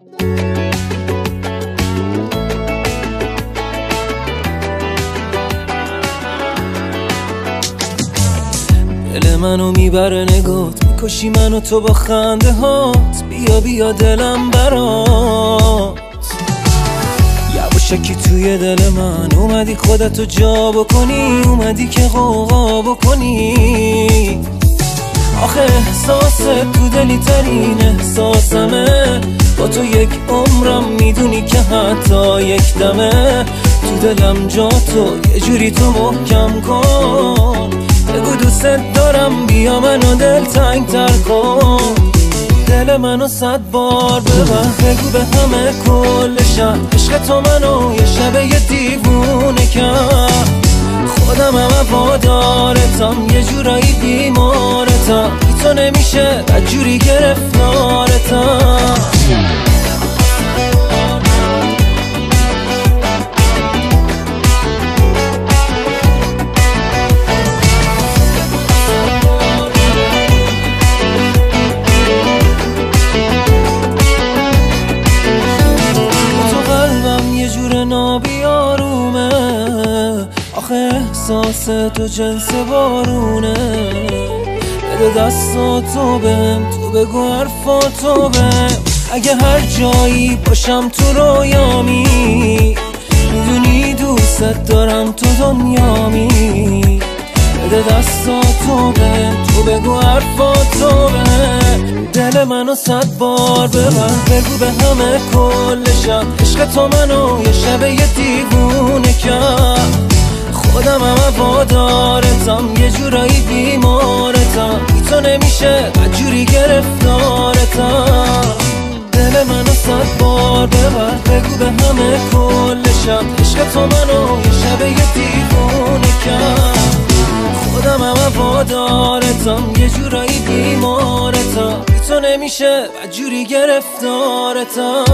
دل منو میبره نگات، میکشی منو تو با خنده هات. بیا بیا دلم برات، یواشکی توی دل من اومدی خودتو جا بکنی، اومدی که غوغا بکنی. آخه احساست تو دلی ترین احساسمه، با تو یک عمرم میدونی که حتی یک دمه. تو دلم جا تو یه جوری تو محکم کن، بگو دوست دارم بیا منو دل تنگ تر کن. دل منو 100 بار ببر، بگو به همه کل شهر عشق تو منو یه شب یه دیوونه کرد. خودم همه وادارتم، یه جورایی بیمارتم، بی تو نمیشه بدجوری گرفتارتم. نابیارومه آخه احساس تو جنس بارونه. بده دستاتو بهم، تو بگو حرفاتو بهم. اگه هر جایی باشم تو رویامی، میدونی دوست دارم تو دنیامی. بده دستاتو بهم، تو بگو حرفاتو بهم. دل منو 100 بار ببر، بگو به همه کل شب عشق تو منو یه شب یه دیوونه کرد. خودم همه وادارتم، یه جورایی بیمارتم، بی تو نمیشه بدجوری گرفتارتم. دل منو 100 بار ببر، بگو به همه کل شب عشق تو منو یه شب یه دیوونه کرد. خودم همه وادارتم، یه جورایی بیمارتم، بی تو نمیشه بدجوری گرفتارتم.